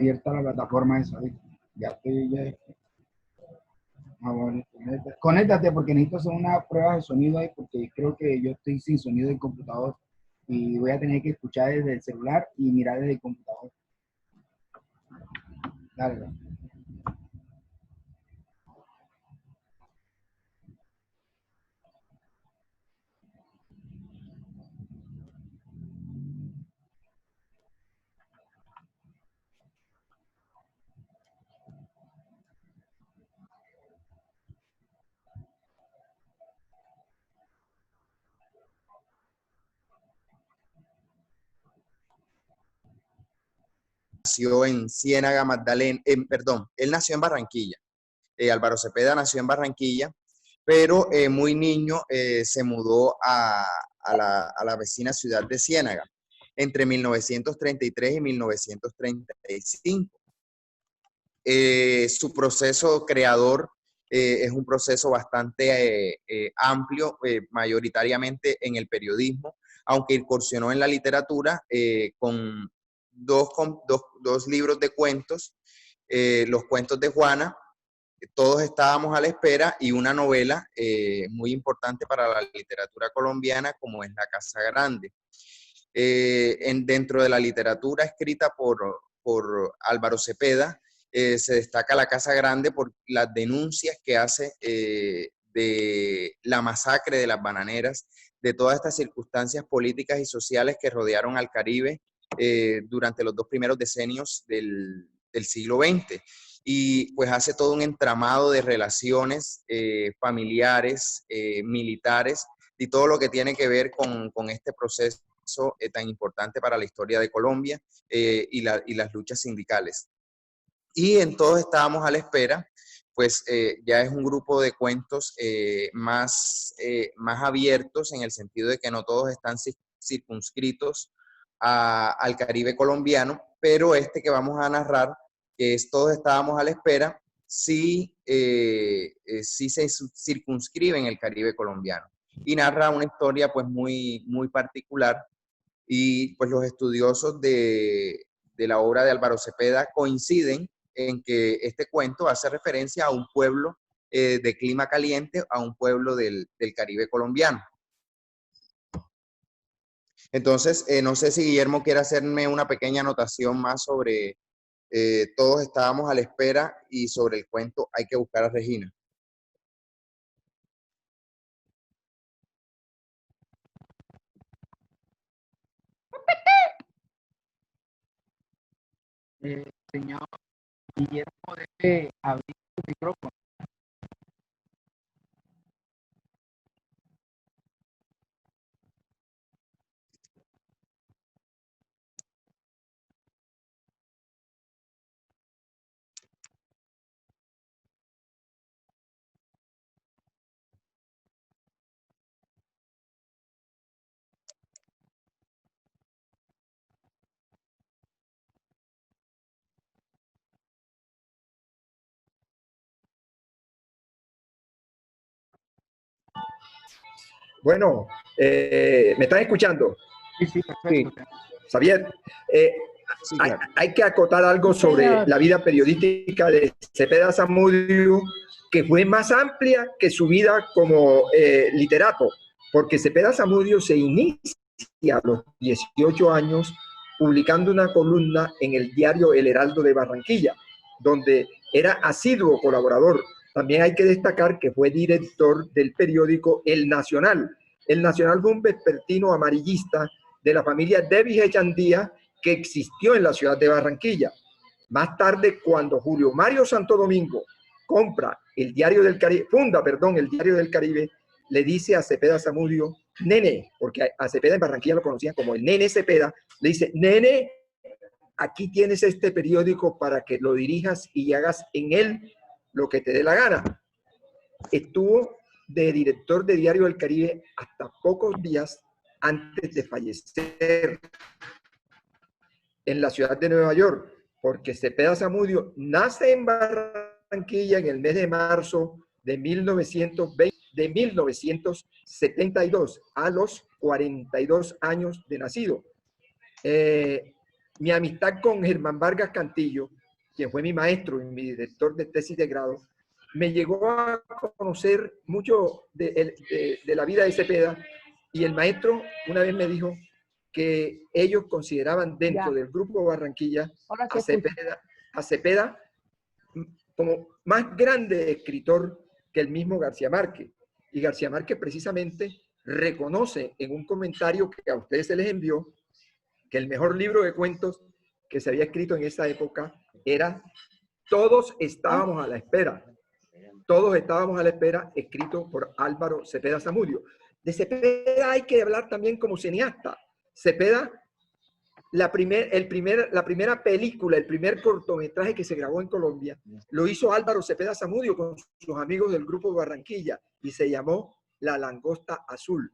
abierta la plataforma esa, ¿viste? Ya estoy, ya. Ah, bueno, conéctate porque necesito hacer una prueba de sonido ahí porque creo que yo estoy sin sonido del computador y voy a tener que escuchar desde el celular y mirar desde el computador. Dale, dale. Nació en Ciénaga, Magdalena, perdón, él nació en Barranquilla. Álvaro Cepeda nació en Barranquilla, pero muy niño se mudó a la vecina ciudad de Ciénaga entre 1933 y 1935. Su proceso creador es un proceso bastante amplio, mayoritariamente en el periodismo, aunque incursionó en la literatura con dos libros de cuentos, Los cuentos de Juana, Todos estábamos a la espera, y una novela muy importante para la literatura colombiana como es La Casa Grande. Dentro de la literatura escrita por Álvaro Cepeda, se destaca La Casa Grande por las denuncias que hace de la masacre de las bananeras, de todas estas circunstancias políticas y sociales que rodearon al Caribe durante los dos primeros decenios del siglo XX. Y pues hace todo un entramado de relaciones familiares, militares, y todo lo que tiene que ver con este proceso tan importante para la historia de Colombia y las luchas sindicales. Y en Todos estábamos a la espera, pues ya es un grupo de cuentos más abiertos, en el sentido de que no todos están circunscritos al Caribe colombiano, pero este que vamos a narrar, que es Todos estábamos a la espera, sí se circunscribe en el Caribe colombiano y narra una historia pues muy, muy particular. Y pues los estudiosos de la obra de Álvaro Cepeda coinciden en que este cuento hace referencia a un pueblo de clima caliente, a un pueblo del Caribe colombiano. Entonces, no sé si Guillermo quiere hacerme una pequeña anotación más sobre Todos estábamos a la espera y sobre el cuento Hay que buscar a Regina. Señor Guillermo debe abrir su micrófono. Bueno, ¿me están escuchando? Sí, sí, perfecto. Sí. Xavier, Sí, claro. hay que acotar algo sobre la vida periodística de Cepeda Zamudio, que fue más amplia que su vida como literato, porque Cepeda Zamudio se inicia a los 18 años publicando una columna en el diario El Heraldo de Barranquilla, donde era asiduo colaborador. También hay que destacar que fue director del periódico El Nacional. El Nacional fue un vespertino amarillista de la familia Davis Echandía, que existió en la ciudad de Barranquilla. Más tarde, cuando Julio Mario Santo Domingo compra el Diario del Caribe, el Diario del Caribe, le dice a Cepeda Zamudio, nene, porque a Cepeda en Barranquilla lo conocían como el nene Cepeda, le dice, nene, aquí tienes este periódico para que lo dirijas y hagas en él lo que te dé la gana. Estuvo de director de Diario del Caribe hasta pocos días antes de fallecer en la ciudad de Nueva York, porque Cepeda Zamudio nace en Barranquilla en el mes de marzo de 1972, a los 42 años de nacido. mi amistad con Germán Vargas Cantillo, quien fue mi maestro y mi director de tesis de grado, me llegó a conocer mucho de la vida de Cepeda, y el maestro una vez me dijo que ellos consideraban dentro del Grupo Barranquilla a Cepeda como más grande escritor que el mismo García Márquez. Y García Márquez precisamente reconoce en un comentario que a ustedes se les envió que el mejor libro de cuentos que se había escrito en esa época era Todos estábamos a la espera. Todos estábamos a la espera, escrito por Álvaro Cepeda Zamudio. De Cepeda hay que hablar también como cineasta. Cepeda, la primera película, el primer cortometraje que se grabó en Colombia, lo hizo Álvaro Cepeda Zamudio con sus amigos del Grupo Barranquilla y se llamó La Langosta Azul,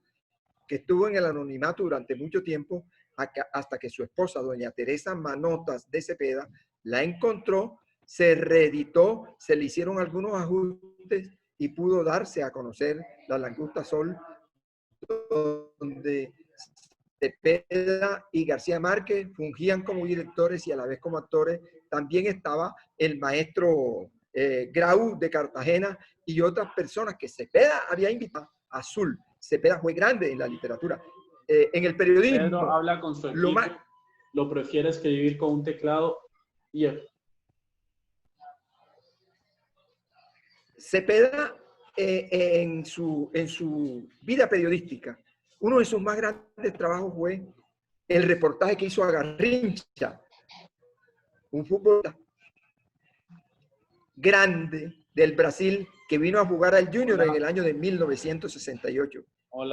que estuvo en el anonimato durante mucho tiempo hasta que su esposa, doña Teresa Manotas de Cepeda, la encontró, se reeditó, se le hicieron algunos ajustes y pudo darse a conocer La Langosta Azul, donde Cepeda y García Márquez fungían como directores y a la vez como actores. También estaba el maestro Grau de Cartagena y otras personas que Cepeda había invitado. Azul. Cepeda fue grande en la literatura. En el periodismo. Pedro habla con su equipo, lo prefiere escribir con un teclado y Cepeda, en su vida periodística, uno de sus más grandes trabajos fue el reportaje que hizo a Garrincha, un futbolista grande del Brasil que vino a jugar al Junior en el año de 1968.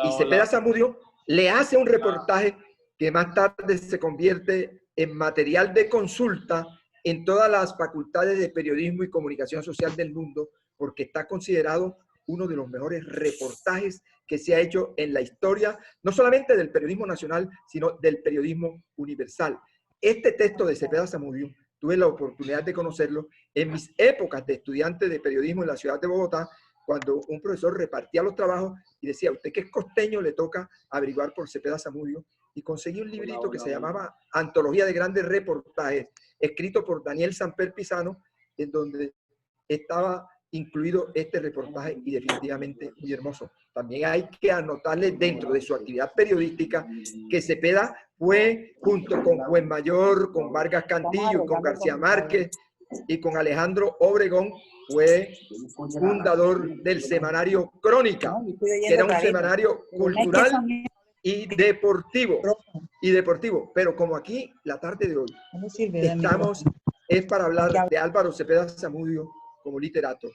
Y Cepeda Zamudio le hace un reportaje que más tarde se convierte en material de consulta en todas las facultades de periodismo y comunicación social del mundo, porque está considerado uno de los mejores reportajes que se ha hecho en la historia, no solamente del periodismo nacional, sino del periodismo universal. Este texto de Cepeda Zamudio, tuve la oportunidad de conocerlo en mis épocas de estudiante de periodismo en la ciudad de Bogotá, cuando un profesor repartía los trabajos y decía, usted que es costeño le toca averiguar por Cepeda Zamudio, y conseguí un librito que se llamaba Antología de Grandes Reportajes, escrito por Daniel Samper Pisano, en donde estaba incluido este reportaje y definitivamente muy hermoso. También hay que anotarle dentro de su actividad periodística que Cepeda fue, junto con Fuenmayor, con Vargas Cantillo, con García Márquez y con Alejandro Obregón, fue fundador del semanario Crónica, que era un semanario cultural y deportivo. Pero como aquí, la tarde de hoy, estamos, es para hablar de Álvaro Cepeda Zamudio como literato.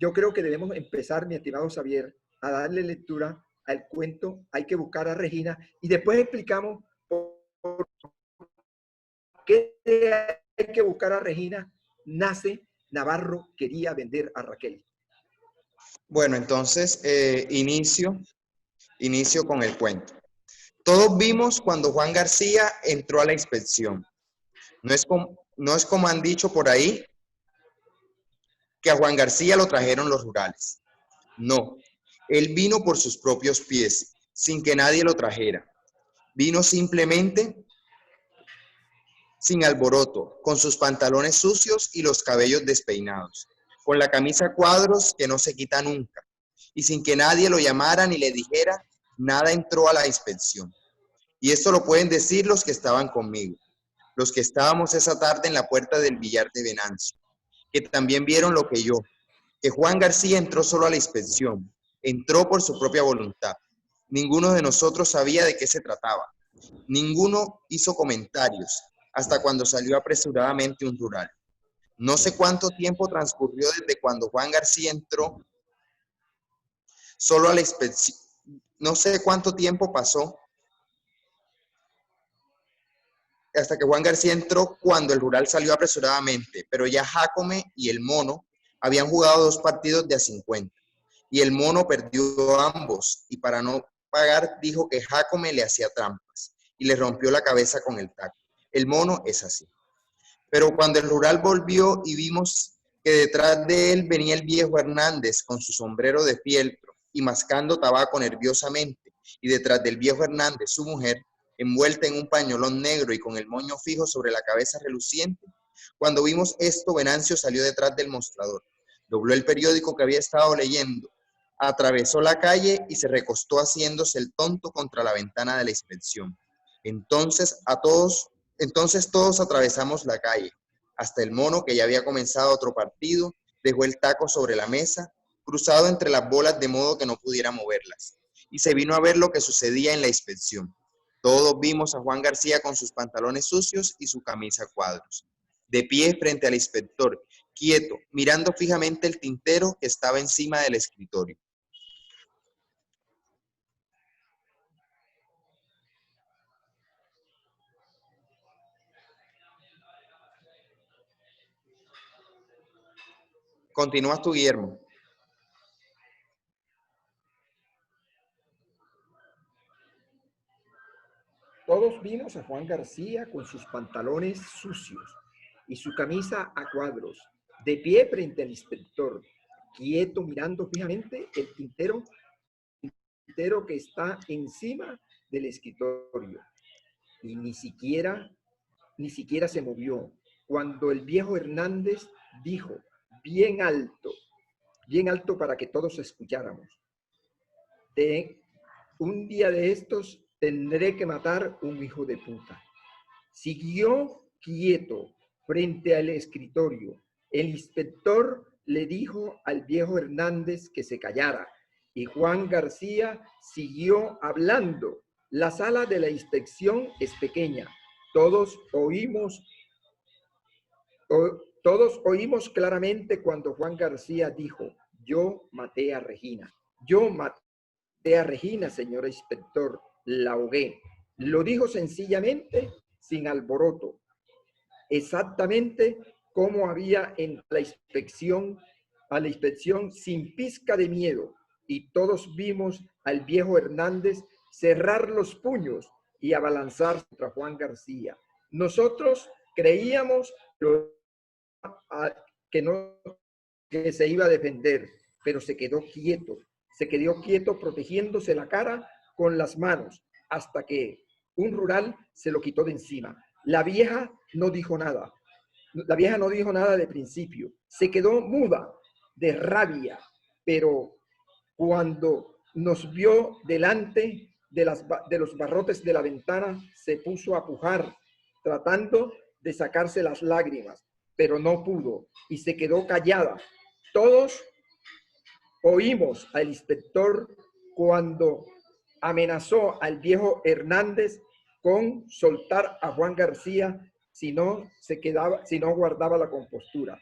Yo creo que debemos empezar, mi estimado Xavier, a darle lectura al cuento Hay que buscar a Regina, y después explicamos por qué Hay que buscar a Regina nace Navarro quería vender a Raquel. Bueno, entonces inicio con el cuento. Todos vimos cuando Juan García entró a la inspección. No es como han dicho por ahí, que a Juan García lo trajeron los rurales. No, él vino por sus propios pies, sin que nadie lo trajera. Vino simplemente, sin alboroto, con sus pantalones sucios y los cabellos despeinados, con la camisa a cuadros que no se quita nunca, y sin que nadie lo llamara ni le dijera, nada entró a la inspección. Y esto lo pueden decir los que estaban conmigo, los que estábamos esa tarde en la puerta del billar de Venancio, que también vieron lo que yo, que Juan García entró solo a la inspección, entró por su propia voluntad. Ninguno de nosotros sabía de qué se trataba. Ninguno hizo comentarios, hasta cuando salió apresuradamente un rural. No sé cuánto tiempo transcurrió desde cuando Juan García entró solo a la inspección. No sé cuánto tiempo pasó hasta que Juan García entró cuando el rural salió apresuradamente, pero ya Jácome y el Mono habían jugado 2 partidos de a 50, y el Mono perdió ambos, y para no pagar dijo que Jácome le hacía trampas, y le rompió la cabeza con el taco. El Mono es así. Pero cuando el rural volvió y vimos que detrás de él venía el viejo Hernández con su sombrero de fieltro y mascando tabaco nerviosamente, y detrás del viejo Hernández su mujer, envuelta en un pañolón negro y con el moño fijo sobre la cabeza reluciente. Cuando vimos esto, Venancio salió detrás del mostrador, dobló el periódico que había estado leyendo, atravesó la calle y se recostó haciéndose el tonto contra la ventana de la inspección. Entonces todos atravesamos la calle, hasta el mono, que ya había comenzado otro partido, dejó el taco sobre la mesa, cruzado entre las bolas de modo que no pudiera moverlas, y se vino a ver lo que sucedía en la inspección. Todos vimos a Juan García con sus pantalones sucios y su camisa a cuadros, de pie frente al inspector, quieto, mirando fijamente el tintero que estaba encima del escritorio. Continúas tú, Guillermo. Todos vimos a Juan García con sus pantalones sucios y su camisa a cuadros, de pie frente al inspector, quieto mirando fijamente el tintero que está encima del escritorio. Y ni siquiera se movió. Cuando el viejo Hernández dijo, bien alto para que todos escucháramos: un día de estos tendré que matar un hijo de puta. Siguió quieto frente al escritorio. El inspector le dijo al viejo Hernández que se callara y Juan García siguió hablando. La sala de la inspección es pequeña. Todos oímos claramente cuando Juan García dijo: yo maté a Regina. Yo maté a Regina, señor inspector, la ahogué. Lo dijo sencillamente, sin alboroto, exactamente como había en la inspección, sin pizca de miedo, y todos vimos al viejo Hernández cerrar los puños y abalanzarse contra Juan García. Nosotros creíamos que se iba a defender, pero se quedó quieto protegiéndose la cara con las manos, hasta que un rural se lo quitó de encima. La vieja no dijo nada de principio, se quedó muda de rabia, pero cuando nos vio delante de los barrotes de la ventana, se puso a pujar, tratando de sacarse las lágrimas, pero no pudo y se quedó callada. Todos oímos al inspector cuando amenazó al viejo Hernández con soltar a Juan García si no guardaba la compostura.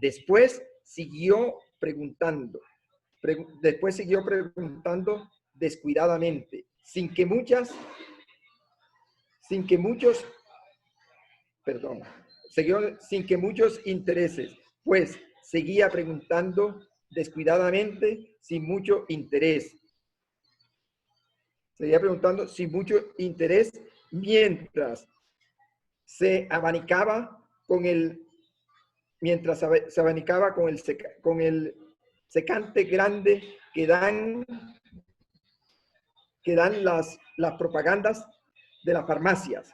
Después siguió preguntando descuidadamente, sin que muchos intereses, pues seguía preguntando descuidadamente, sin mucho interés. Mientras se abanicaba con el secante grande que dan las propagandas de las farmacias.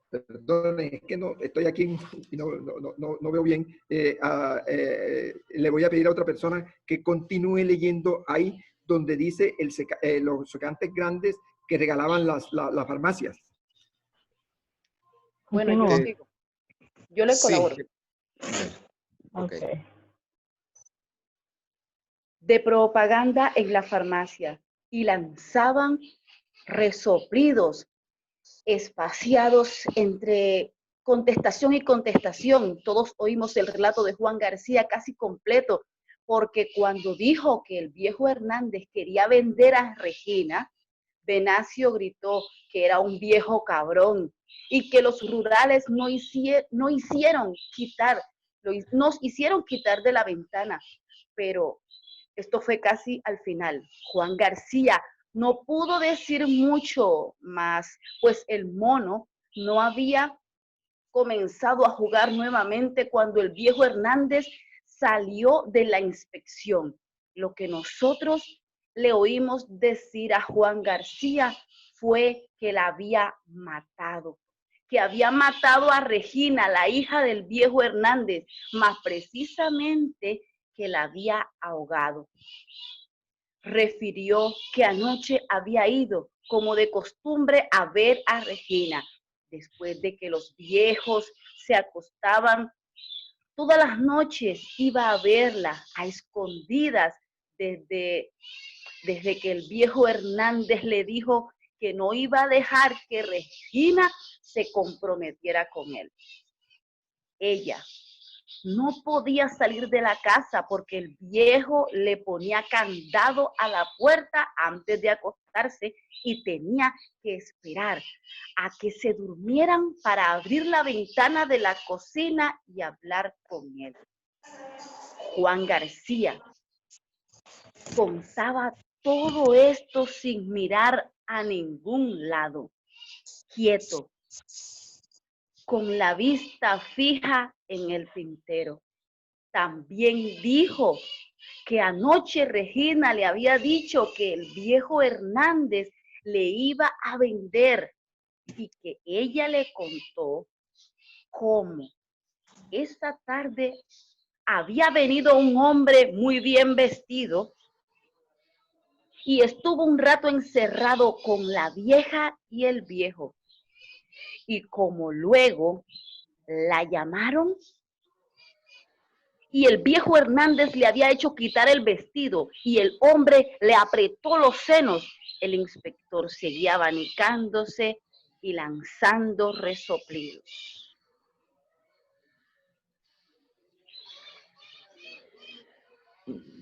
Perdón, es que no estoy aquí y no veo bien. Le voy a pedir a otra persona que continúe leyendo ahí donde dice los secantes grandes que regalaban las farmacias. Bueno, yo le colaboro. Okay. De propaganda en la farmacia y lanzaban resoplidos espaciados entre contestación y contestación. Todos oímos el relato de Juan García casi completo, porque cuando dijo que el viejo Hernández quería vender a Regina, Venancio gritó que era un viejo cabrón y que los rurales nos hicieron quitar de la ventana. Pero esto fue casi al final. Juan García no pudo decir mucho más, pues el mono no había comenzado a jugar nuevamente cuando el viejo Hernández salió de la inspección. Lo que nosotros le oímos decir a Juan García fue que la había matado, que había matado a Regina, la hija del viejo Hernández, más precisamente que la había ahogado. Refirió que anoche había ido, como de costumbre, a ver a Regina, después de que los viejos se acostaban. Todas las noches iba a verla a escondidas desde que el viejo Hernández le dijo que no iba a dejar que Regina se comprometiera con él. Ella no podía salir de la casa porque el viejo le ponía candado a la puerta antes de acostarse y tenía que esperar a que se durmieran para abrir la ventana de la cocina y hablar con él. Juan García contaba todo esto sin mirar a ningún lado, quieto, con la vista fija en el tintero. También dijo que anoche Regina le había dicho que el viejo Hernández le iba a vender y que ella le contó cómo esa tarde había venido un hombre muy bien vestido y estuvo un rato encerrado con la vieja y el viejo. Y como luego la llamaron y el viejo Hernández le había hecho quitar el vestido y el hombre le apretó los senos, el inspector seguía abanicándose y lanzando resoplidos.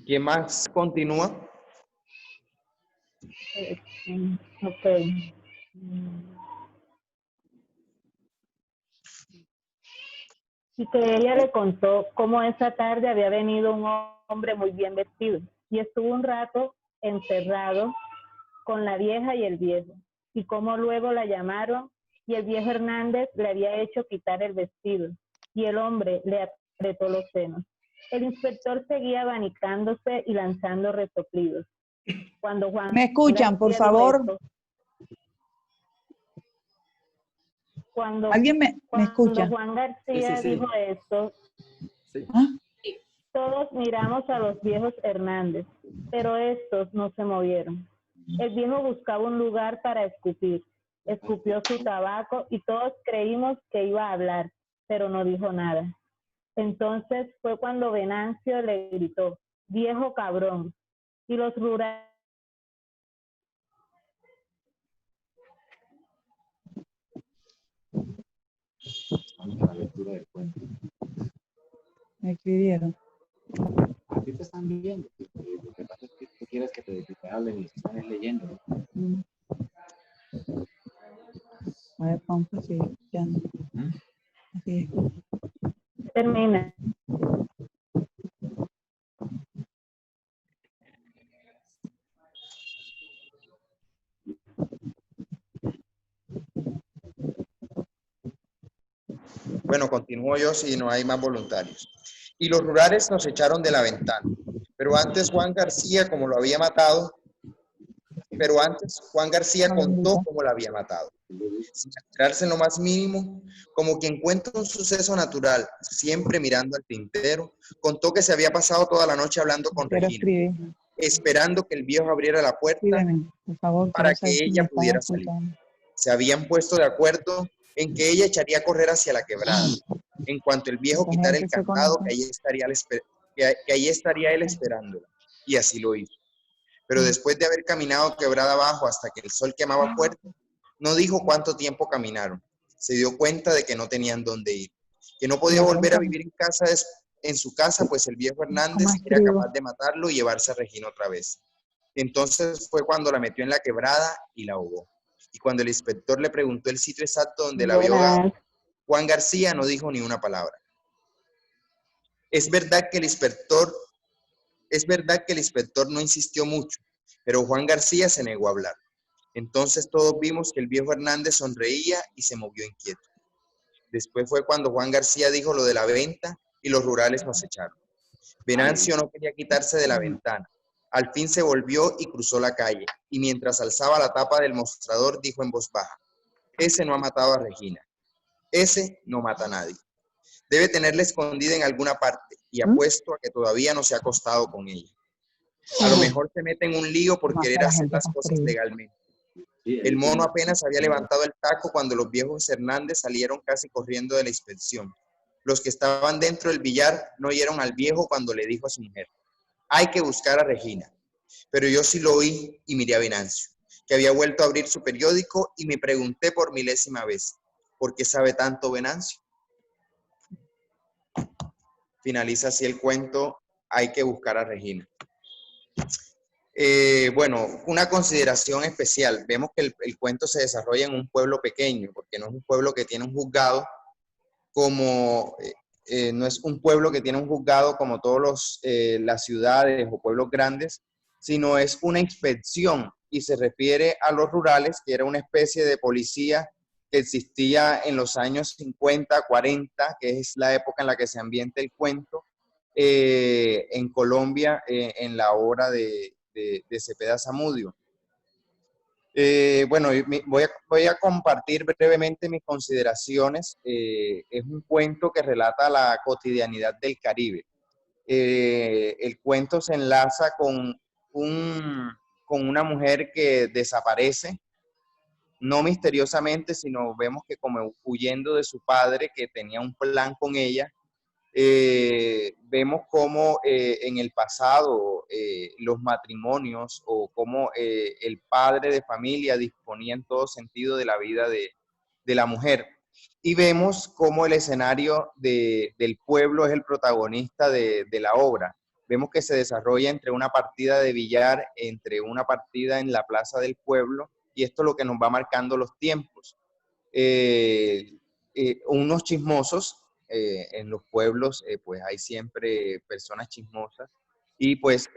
¿Quién más continúa? Ok. Y que ella le contó cómo esa tarde había venido un hombre muy bien vestido y estuvo un rato encerrado con la vieja y el viejo, y cómo luego la llamaron y el viejo Hernández le había hecho quitar el vestido y el hombre le apretó los senos. El inspector seguía abanicándose y lanzando resoplidos. Cuando Juan ¿Me escuchan, por favor? ¿Alguien me escucha? Juan García Sí. dijo esto, Sí. ¿Ah? todos miramos a los viejos Hernández, pero estos no se movieron. El viejo buscaba un lugar para escupir. Escupió su tabaco y todos creímos que iba a hablar, pero no dijo nada. Entonces fue cuando Venancio le gritó, viejo cabrón, y los rurales. La lectura del cuento. Me escribieron. A ti te están viendo. Lo que pasa es que tú quieres que te hablen y están leyendo. A ver, vamos a seguir escuchando. Así es. Termina. Bueno, continúo yo si no hay más voluntarios. Y los rurales nos echaron de la ventana. Pero antes Juan García contó cómo la había matado. Sin enterarse en lo más mínimo, como quien cuenta un suceso natural, siempre mirando al tintero, contó que se había pasado toda la noche hablando con Regina, esperando que el viejo abriera la puerta por favor, para que ella pudiera salir. Se habían puesto de acuerdo en que ella echaría a correr hacia la quebrada. En cuanto el viejo quitara el candado, que allí estaría él esperándola. Y así lo hizo. Pero después de haber caminado quebrada abajo hasta que el sol quemaba fuerte, no dijo cuánto tiempo caminaron. Se dio cuenta de que no tenían dónde ir, que no podía volver a vivir en su casa, pues el viejo Hernández era capaz de matarlo y llevarse a Regina otra vez. Entonces fue cuando la metió en la quebrada y la ahogó. Y cuando el inspector le preguntó el sitio exacto donde la había ahogado, Juan García no dijo ni una palabra. Es verdad que el inspector no insistió mucho, pero Juan García se negó a hablar. Entonces todos vimos que el viejo Hernández sonreía y se movió inquieto. Después fue cuando Juan García dijo lo de la venta y los rurales nos echaron. Venancio no quería quitarse de la ventana. Al fin se volvió y cruzó la calle, y mientras alzaba la tapa del mostrador dijo en voz baja: ese no ha matado a Regina, ese no mata a nadie. Debe tenerla escondida en alguna parte, y apuesto a que todavía no se ha acostado con ella. A lo mejor se mete en un lío por querer hacer las cosas legalmente. El mono apenas había levantado el taco cuando los viejos Hernández salieron casi corriendo de la inspección. Los que estaban dentro del billar no oyeron al viejo cuando le dijo a su mujer: hay que buscar a Regina. Pero yo sí lo oí y miré a Venancio, que había vuelto a abrir su periódico, y me pregunté por milésima vez: ¿por qué sabe tanto Venancio? Finaliza así el cuento, hay que buscar a Regina. Bueno, una consideración especial. Vemos que el cuento se desarrolla en un pueblo pequeño, porque no es un pueblo que tiene un juzgado como... no es un pueblo que tiene un juzgado como todas las ciudades o pueblos grandes, sino es una inspección, y se refiere a los rurales, que era una especie de policía que existía en los años 50, 40, que es la época en la que se ambienta el cuento, en Colombia, en la obra de Cepeda Zamudio. Bueno, voy a compartir brevemente mis consideraciones. Es un cuento que relata la cotidianidad del Caribe. El cuento se enlaza con una mujer que desaparece, no misteriosamente, sino vemos que como huyendo de su padre, que tenía un plan con ella. Vemos cómo en el pasado los matrimonios, o cómo el padre de familia disponía en todo sentido de la vida de la mujer. Y vemos cómo el escenario del pueblo es el protagonista de la obra. Vemos que se desarrolla entre una partida de billar, entre una partida en la plaza del pueblo, y esto es lo que nos va marcando los tiempos. Unos chismosos, en los pueblos pues hay siempre personas chismosas, y pues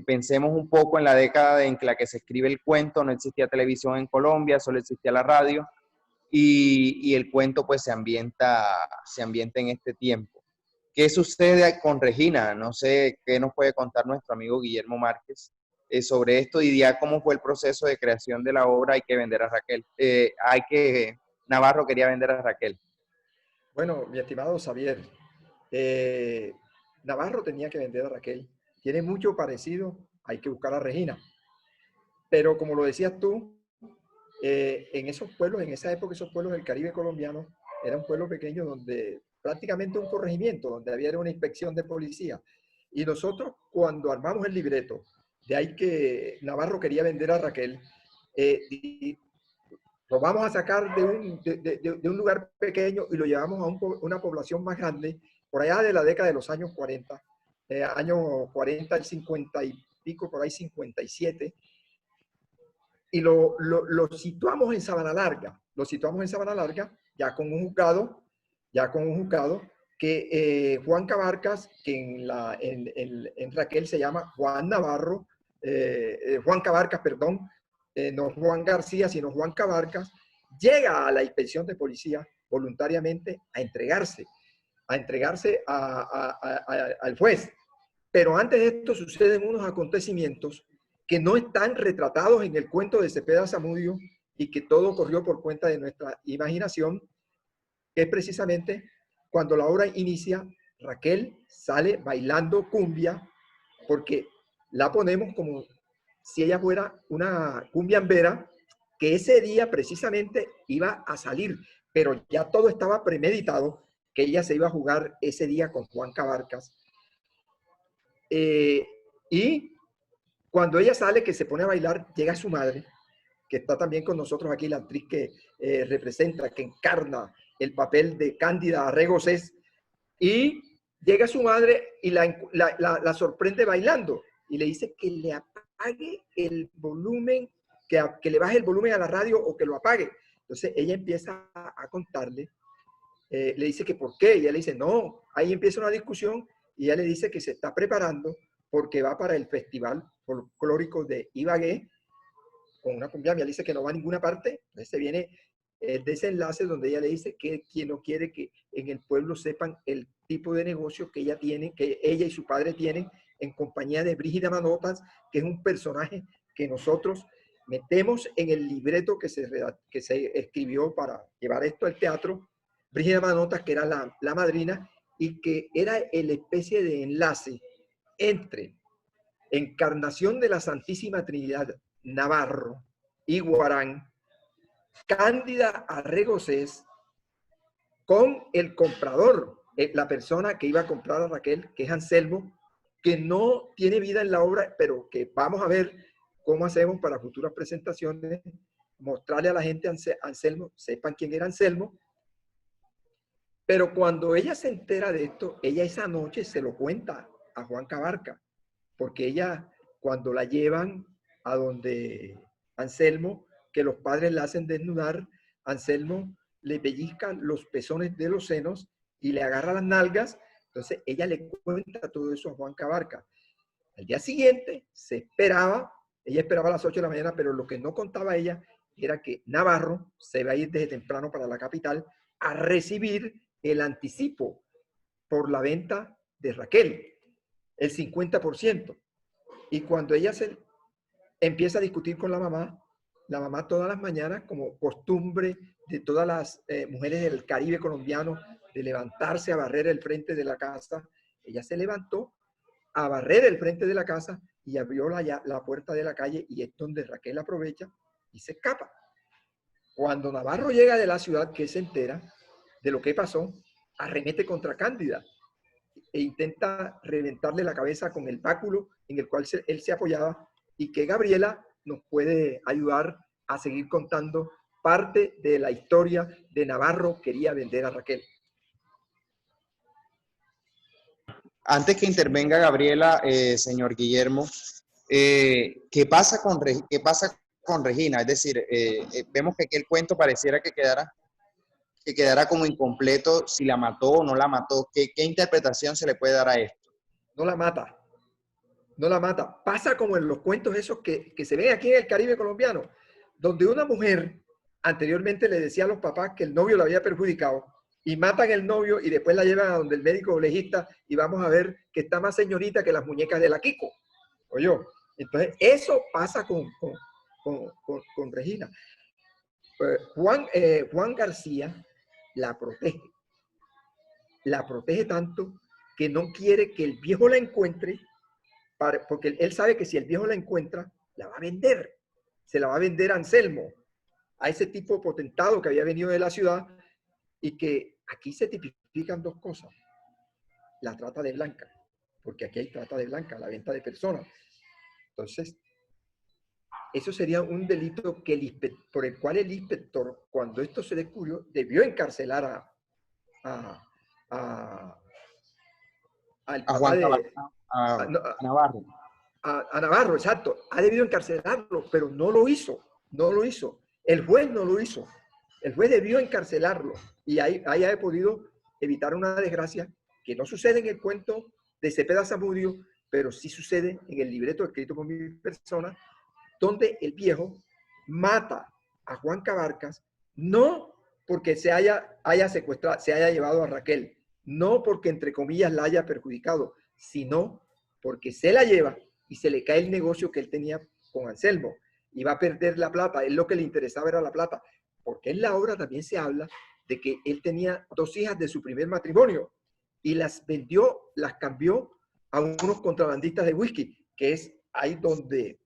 pensemos un poco en la década en la que se escribe el cuento. No existía televisión en Colombia, solo existía la radio, y el cuento pues se ambienta en este tiempo. ¿Qué sucede con Regina? No sé qué nos puede contar nuestro amigo Guillermo Márquez sobre esto, y ya cómo fue el proceso de creación de la obra. Hay que vender a Raquel. Navarro quería vender a Raquel. Bueno, mi estimado Xavier, Navarro tenía que vender a Raquel. Tiene mucho parecido, hay que buscar a Regina. Pero como lo decías tú, en esos pueblos, en esa época, esos pueblos del Caribe colombiano, era un pueblo pequeño donde prácticamente un corregimiento, donde había una inspección de policía. Y nosotros, cuando armamos el libreto, de ahí que Navarro quería vender a Raquel, lo vamos a sacar de un lugar pequeño y lo llevamos a una población más grande, por allá de la década de los años 40, años 40 al 50 y pico, por ahí 57, y lo situamos en Sabana Larga. Lo situamos en Sabana Larga, ya con un juzgado, que Juan Cabarcas, que en Raquel se llama Juan Navarro, Juan Cabarcas, perdón, no Juan García, sino Juan Cabarcas, llega a la inspección de policía voluntariamente a entregarse al juez. Pero antes de esto suceden unos acontecimientos que no están retratados en el cuento de Cepeda Zamudio, y que todo corrió por cuenta de nuestra imaginación, que es precisamente cuando la obra inicia. Raquel sale bailando cumbia, porque la ponemos como si ella fuera una cumbiambera, que ese día precisamente iba a salir, pero ya todo estaba premeditado, que ella se iba a jugar ese día con Juan Cabarcas. Y cuando ella sale, que se pone a bailar, llega su madre, que está también con nosotros aquí, la actriz que representa, que encarna el papel de Cándida Arregocés, y llega su madre y la sorprende bailando, y le dice que le apague el volumen, que le baje el volumen a la radio o que lo apague. Entonces ella empieza a contarle, le dice que por qué, y ella le dice no. Ahí empieza una discusión, y ella le dice que se está preparando porque va para el Festival Folclórico de Ibagué con una cumbiambia. Le dice que no va a ninguna parte. Entonces se viene el desenlace donde ella le dice que quien no quiere que en el pueblo sepan el tipo de negocio que ella tiene, que ella y su padre tienen en compañía de Brígida Manotas, que es un personaje que nosotros metemos en el libreto que se escribió para llevar esto al teatro. Brígida Manotas, que era la madrina y que era el especie de enlace entre Encarnación de la Santísima Trinidad Navarro y Guarán, Cándida Arregocés, con el comprador, la persona que iba a comprar a Raquel, que es Anselmo, que no tiene vida en la obra, pero que vamos a ver cómo hacemos para futuras presentaciones, mostrarle a la gente Anselmo, sepan quién era Anselmo. Pero cuando ella se entera de esto, ella esa noche se lo cuenta a Juan Cabarca, porque ella, cuando la llevan a donde Anselmo, que los padres la hacen desnudar, Anselmo le pellizca los pezones de los senos y le agarra las nalgas. Entonces ella le cuenta todo eso a Juan Cabarca. Al día siguiente ella esperaba a las 8 de la mañana, pero lo que no contaba ella era que Navarro se va a ir desde temprano para la capital a recibir el anticipo por la venta de Raquel, el 50%. Y cuando ella se empieza a discutir con la mamá todas las mañanas, como costumbre de todas las mujeres del Caribe colombiano, de levantarse a barrer el frente de la casa, ella se levantó a barrer el frente de la casa y abrió la puerta de la calle, y es donde Raquel aprovecha y se escapa. Cuando Navarro llega de la ciudad, que se entera de lo que pasó, arremete contra Cándida e intenta reventarle la cabeza con el báculo en el cual él se apoyaba, y que Gabriela nos puede ayudar a seguir contando parte de la historia de Navarro quería vender a Raquel. Antes que intervenga Gabriela, señor Guillermo, ¿qué pasa con Regina? Es decir, vemos que aquí el cuento pareciera que quedara como incompleto, si la mató o no la mató. ¿Qué interpretación se le puede dar a esto? No la mata. No la mata. Pasa como en los cuentos esos que se ven aquí en el Caribe colombiano, donde una mujer anteriormente le decía a los papás que el novio la había perjudicado, y matan el novio y después la llevan a donde el médico legista y vamos a ver que está más señorita que las muñecas de la Kiko. ¿Oyó? Entonces, eso pasa con Regina. Juan García la protege. La protege tanto que no quiere que el viejo la encuentre, porque él sabe que si el viejo la encuentra, la va a vender. Se la va a vender a Anselmo, a ese tipo potentado que había venido de la ciudad, y que aquí se tipifican dos cosas. La trata de blanca, porque aquí hay trata de blanca, la venta de personas. Entonces, eso sería un delito por el cual el inspector, cuando esto se descubrió, debió encarcelar al papá a Navarro. A Navarro, exacto. Ha debido encarcelarlo, pero no lo hizo. No lo hizo. El juez no lo hizo. El juez debió encarcelarlo, y ahí ha podido evitar una desgracia que no sucede en el cuento de Cepeda Zamudio, pero sí sucede en el libreto escrito por mi persona, donde el viejo mata a Juan Cabarcas, no porque se haya secuestrado, se haya llevado a Raquel, no porque entre comillas la haya perjudicado, sino porque se la lleva y se le cae el negocio que él tenía con Anselmo y va a perder la plata. Él lo que le interesaba era la plata, porque en la obra también se habla de que él tenía 2 hijas de su primer matrimonio y las vendió, las cambió a unos contrabandistas de whisky, que es ahí donde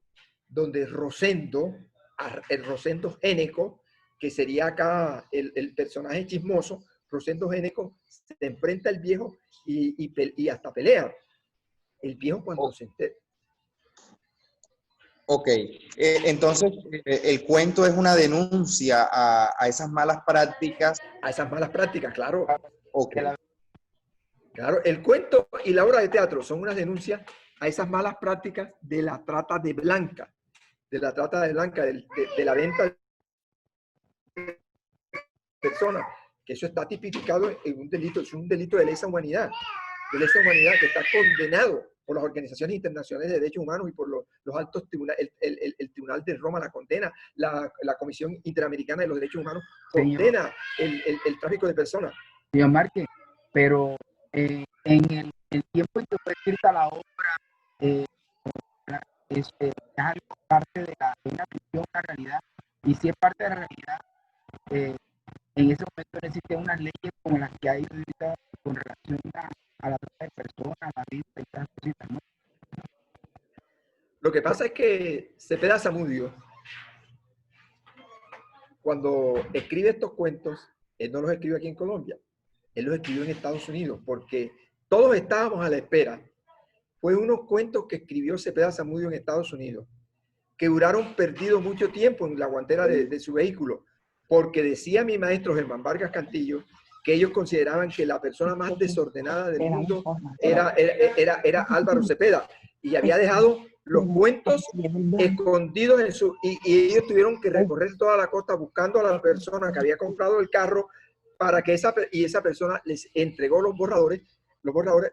Rosendo, el Rosendo Géneco, que sería acá el personaje chismoso, Rosendo Géneco, se enfrenta al viejo y hasta pelea. El viejo cuando se entera. Ok, entonces el cuento es una denuncia a esas malas prácticas. A esas malas prácticas, claro. Ok. Claro, el cuento y la obra de teatro son una denuncia a esas malas prácticas de la trata de blanca, de la venta de personas, que eso está tipificado en un delito, es un delito de lesa humanidad, que está condenado por las organizaciones internacionales de derechos humanos y por los altos tribunales. El Tribunal de Roma la condena, la Comisión Interamericana de los Derechos Humanos condena el tráfico de personas. Señor Márquez, pero en el tiempo en que fue escrita la obra, eh, es algo parte de una ficción, una realidad, y si es parte de la realidad, en ese momento no existen unas leyes como las que hay ahorita con relación a la trata de personas, a la vida y esas cositas, ¿no? Lo que pasa es que Cepeda Zamudio, cuando escribe estos cuentos, él no los escribe aquí en Colombia, él los escribió en Estados Unidos, porque todos estábamos a la espera. Fue unos cuentos que escribió Cepeda Zamudio en Estados Unidos, que duraron perdidos mucho tiempo en la guantera de su vehículo, porque decía mi maestro Germán Vargas Cantillo que ellos consideraban que la persona más desordenada del mundo era Álvaro Cepeda, y había dejado los cuentos escondidos en su... Y ellos tuvieron que recorrer toda la costa buscando a la persona que había comprado el carro para que esa persona les entregó los borradores,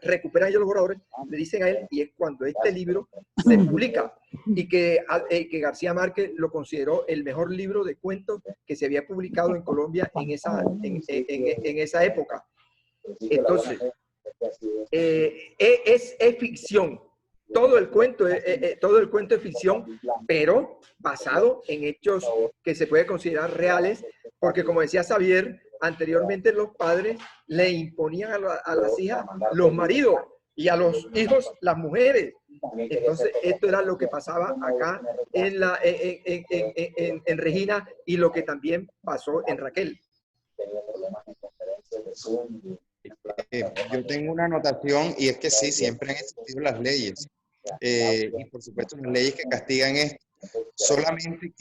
recuperan ellos los borradores, le dicen a él, y es cuando este libro se publica, y que García Márquez lo consideró el mejor libro de cuentos que se había publicado en Colombia en esa época. Entonces, es ficción. Todo el cuento es ficción, pero basado en hechos que se puede considerar reales, porque como decía Xavier, anteriormente los padres le imponían a las hijas los maridos y a los hijos las mujeres. Entonces, esto era lo que pasaba acá en Regina, y lo que también pasó en Raquel. Yo tengo una anotación, y es que sí, siempre han existido las leyes. Y por supuesto las leyes que castigan esto. Solamente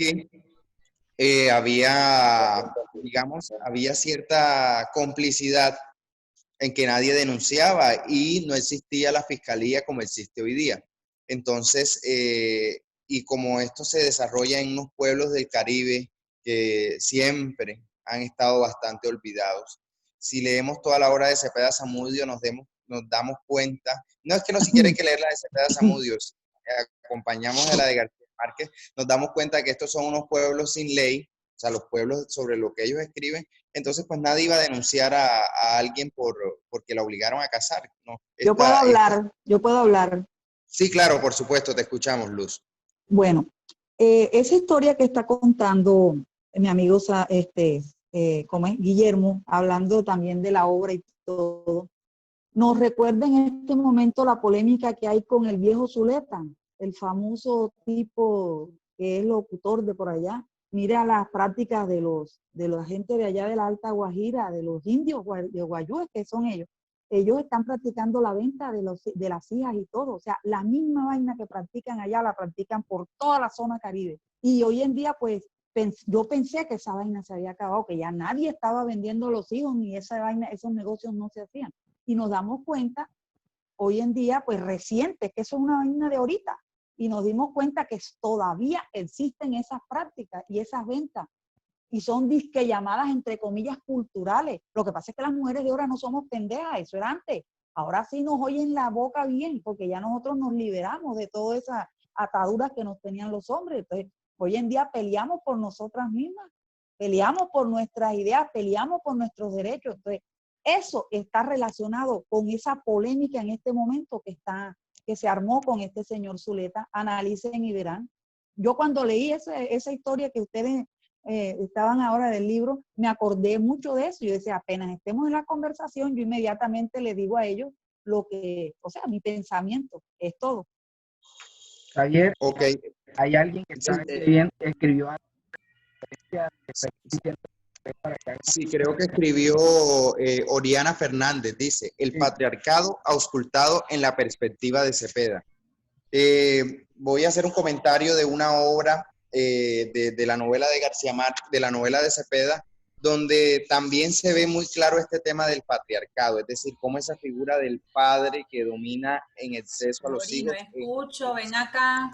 que había cierta complicidad en que nadie denunciaba y no existía la fiscalía como existe hoy día. Entonces, y como esto se desarrolla en unos pueblos del Caribe que siempre han estado bastante olvidados, si leemos toda la obra de Cepeda Zamudio nos damos cuenta, no es que no siquiera hay que leer la de Cepeda Zamudio, acompañamos de la de García Márquez, nos damos cuenta que estos son unos pueblos sin ley, o sea, los pueblos sobre lo que ellos escriben. Entonces, pues nadie iba a denunciar a alguien porque la obligaron a casar, ¿no? Yo puedo hablar. Sí, claro, por supuesto, te escuchamos, Luz. Bueno, esa historia que está contando mi amigo ¿cómo es? Guillermo, hablando también de la obra y todo, nos recuerda en este momento la polémica que hay con el viejo Zuleta, el famoso tipo que es locutor de por allá. Mira las prácticas de la gente de allá de la Alta Guajira, de los indios de Guayúes, que son ellos. Ellos están practicando la venta de las hijas y todo. O sea, la misma vaina que practican allá, la practican por toda la zona Caribe. Y hoy en día, pues, yo pensé que esa vaina se había acabado, que ya nadie estaba vendiendo los hijos, ni esa vaina, esos negocios no se hacían. Y nos damos cuenta, hoy en día, pues reciente, que eso es una vaina de ahorita. Y nos dimos cuenta que todavía existen esas prácticas y esas ventas. Y son disque llamadas, entre comillas, culturales. Lo que pasa es que las mujeres de ahora no somos pendejas, eso era antes. Ahora sí nos oyen la boca bien, porque ya nosotros nos liberamos de todas esas ataduras que nos tenían los hombres. Entonces, hoy en día peleamos por nosotras mismas, peleamos por nuestras ideas, peleamos por nuestros derechos. Entonces, eso está relacionado con esa polémica en este momento que se armó con este señor Zuleta. Analicen y verán. Yo cuando leí esa historia que ustedes estaban ahora del libro, me acordé mucho de eso. Yo decía, apenas estemos en la conversación, yo inmediatamente le digo a ellos mi pensamiento, es todo. Ayer, Okay. hay alguien que escribió algo. Sí, creo que escribió Oriana Fernández, dice, el patriarcado auscultado en la perspectiva de Cepeda. Voy a hacer un comentario de una obra de la novela de García Márquez, de la novela de Cepeda, donde también se ve muy claro este tema del patriarcado, es decir, cómo esa figura del padre que domina en exceso a los hijos. No escucho, ven acá.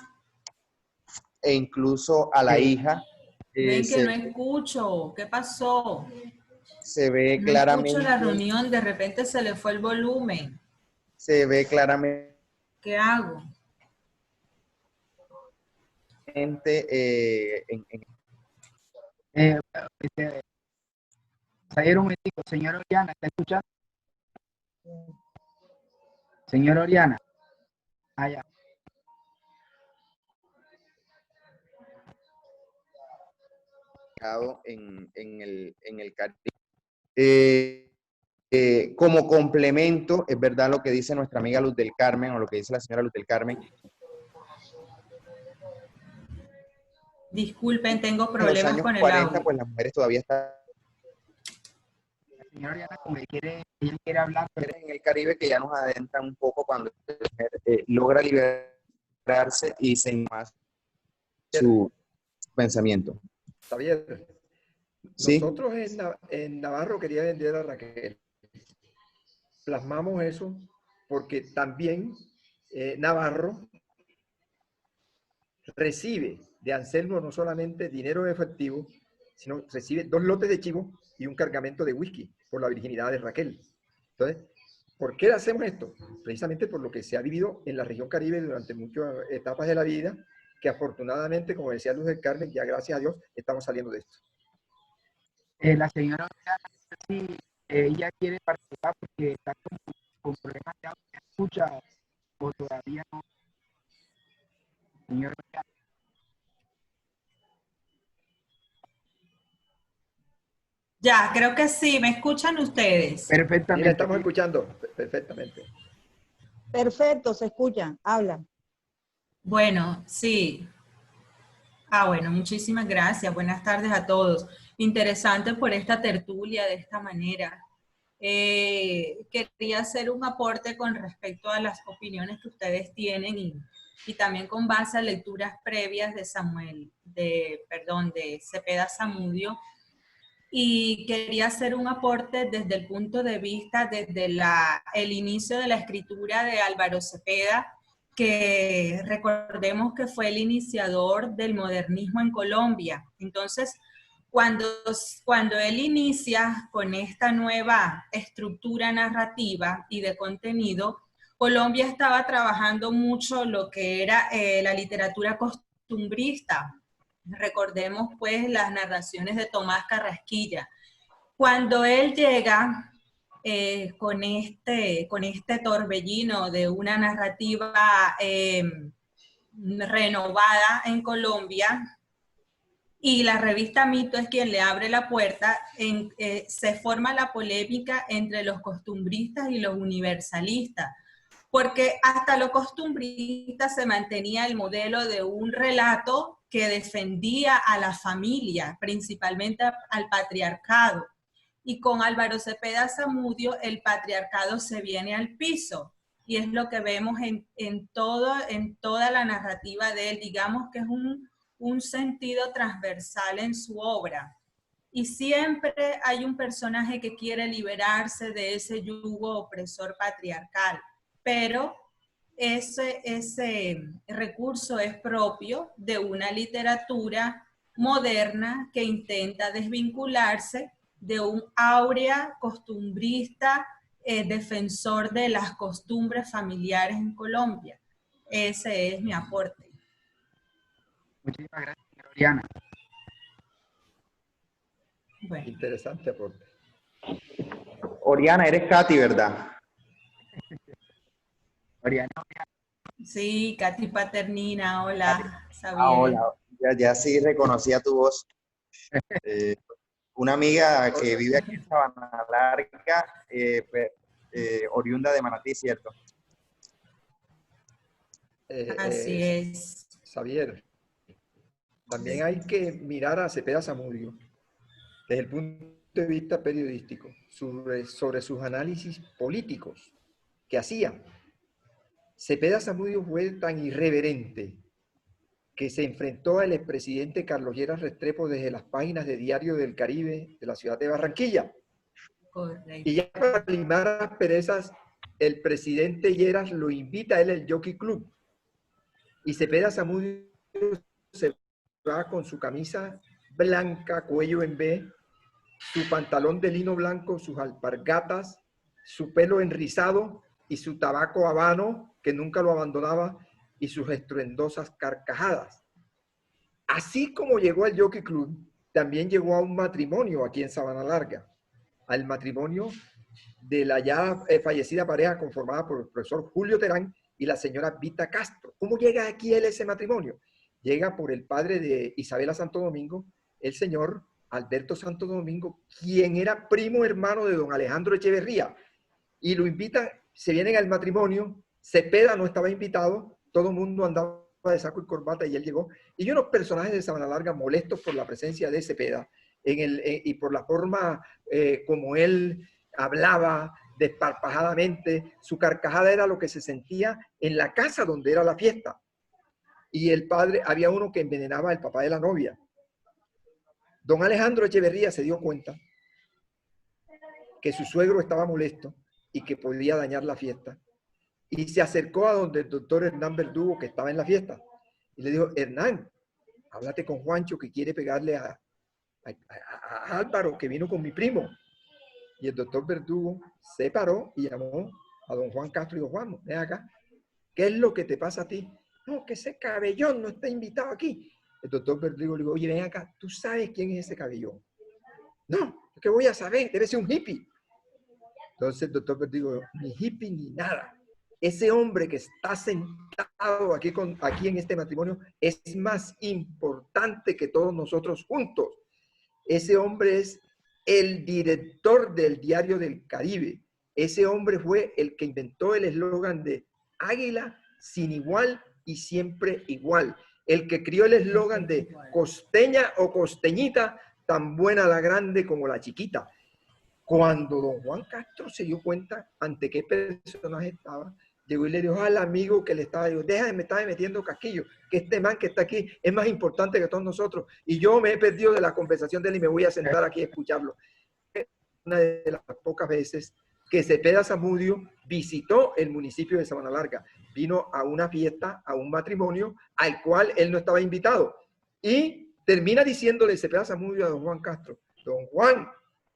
E incluso a la hija. Ven que no escucho, ¿qué pasó? Se ve no claramente. No escucho la reunión, de repente se le fue el volumen. Se ve claramente. ¿Qué hago? Un momentico, señora Oriana, ¿está escuchando? Señora Oriana. Allá. en el Caribe. Como complemento, es verdad lo que dice nuestra amiga Luz del Carmen, o lo que dice la señora Luz del Carmen. Disculpen, tengo En los problemas años con el 40, audio. pues las mujeres todavía están... La señora Oriana, como ella quiere hablar, pero En el Caribe, que ya nos adentran un poco cuando la mujer logra liberarse y se más su pensamiento. Javier, ¿Sí? nosotros en Navarro, quería vender a Raquel, plasmamos eso porque también Navarro recibe de Anselmo no solamente dinero en efectivo, sino recibe 2 lotes de chivo y un cargamento de whisky por la virginidad de Raquel. Entonces, ¿por qué hacemos esto? Precisamente por lo que se ha vivido en la región Caribe durante muchas etapas de la vida, que afortunadamente, como decía Luz del Carmen, ya gracias a Dios estamos saliendo de esto. la señora Oriana, sí, ella quiere participar porque está con problemas de audio, escucha o todavía no. Señora Oriana. Ya, creo que sí. ¿Me escuchan ustedes? Perfectamente. Sí, la estamos escuchando perfectamente. Perfecto, se escucha, habla. Bueno, sí. Bueno, muchísimas gracias. Buenas tardes a todos. Interesante por esta tertulia de esta manera. Quería hacer un aporte con respecto a las opiniones que ustedes tienen y también con base a lecturas previas de de Cepeda Zamudio. Y quería hacer un aporte desde el punto de vista, desde el inicio de la escritura de Álvaro Cepeda, que recordemos que fue el iniciador del modernismo en Colombia. Entonces, cuando él inicia con esta nueva estructura narrativa y de contenido, Colombia estaba trabajando mucho lo que era la literatura costumbrista. Recordemos pues las narraciones de Tomás Carrasquilla. Cuando él llega con este torbellino de una narrativa renovada en Colombia, y la revista Mito es quien le abre la puerta, se forma la polémica entre los costumbristas y los universalistas, porque hasta los costumbristas se mantenía el modelo de un relato que defendía a la familia, principalmente al patriarcado. Y con Álvaro Cepeda Zamudio, el patriarcado se viene al piso. Y es lo que vemos en toda la narrativa de él. Digamos que es un sentido transversal en su obra. Y siempre hay un personaje que quiere liberarse de ese yugo opresor patriarcal, pero ese recurso es propio de una literatura moderna que intenta desvincularse de un áurea costumbrista defensor de las costumbres familiares en Colombia. Ese es mi aporte. Muchísimas gracias, señora Oriana. Bueno. Interesante aporte. Oriana, eres Katy, ¿verdad? Oriana. Sí, Katy Paternina, hola. Hola, ya sí reconocía tu voz. Una amiga que vive aquí en Sabana Larga, oriunda de Manatí, ¿cierto? Así es. Xavier, también hay que mirar a Cepeda Zamudio desde el punto de vista periodístico sobre sus análisis políticos que hacía. Cepeda Zamudio fue tan irreverente que se enfrentó al expresidente Carlos Lleras Restrepo desde las páginas de Diario del Caribe de la ciudad de Barranquilla. Correcto. Y ya para limar asperezas, el presidente Lleras lo invita a él al Jockey Club. Y Cepeda Zamudio se va con su camisa blanca, cuello en B, su pantalón de lino blanco, sus alpargatas, su pelo enrizado y su tabaco habano, que nunca lo abandonaba, y sus estruendosas carcajadas. Así como llegó al Jockey Club, también llegó a un matrimonio aquí en Sabana Larga, al matrimonio de la ya fallecida pareja conformada por el profesor Julio Terán y la señora Vita Castro. ¿Cómo llega aquí él ese matrimonio? Llega por el padre de Isabela Santo Domingo, el señor Alberto Santo Domingo, quien era primo hermano de don Alejandro Echeverría, y lo invitan, se vienen al matrimonio, Cepeda no estaba invitado, todo el mundo andaba de saco y corbata y él llegó, y unos personajes de Sabana Larga molestos por la presencia de Cepeda y por la forma como él hablaba desparpajadamente, su carcajada era lo que se sentía en la casa donde era la fiesta. Y el padre, había uno que envenenaba al papá de la novia. Don Alejandro Echeverría se dio cuenta que su suegro estaba molesto y que podía dañar la fiesta. Y se acercó a donde el doctor Hernán Verdugo, que estaba en la fiesta, y le dijo: Hernán, háblate con Juancho, que quiere pegarle a Álvaro, que vino con mi primo. Y el doctor Verdugo se paró y llamó a don Juan Castro y dijo: Juan, ven acá, ¿qué es lo que te pasa a ti? No, que ese Cabellón no está invitado aquí. El doctor Verdugo le dijo: oye, ven acá, ¿tú sabes quién es ese Cabellón? No, ¿qué voy a saber? Debe ser un hippie. Entonces el doctor Verdugo: ni hippie ni nada. Ese hombre que está sentado aquí en este matrimonio es más importante que todos nosotros juntos. Ese hombre es el director del Diario del Caribe. Ese hombre fue el que inventó el eslogan de Águila sin igual y siempre igual. El que crió el eslogan de costeña o costeñita, tan buena la grande como la chiquita. Cuando don Juan Castro se dio cuenta ante qué personaje estaba, llegó y le dijo al amigo que le estaba, dijo: deja de me estar metiendo casquillo, que este man que está aquí es más importante que todos nosotros. Y yo me he perdido de la conversación de él y me voy a sentar aquí a escucharlo. Una de las pocas veces que Cepeda Zamudio visitó el municipio de Sabana Larga. Vino a una fiesta, a un matrimonio, al cual él no estaba invitado. Y termina diciéndole Cepeda Zamudio a don Juan Castro: don Juan,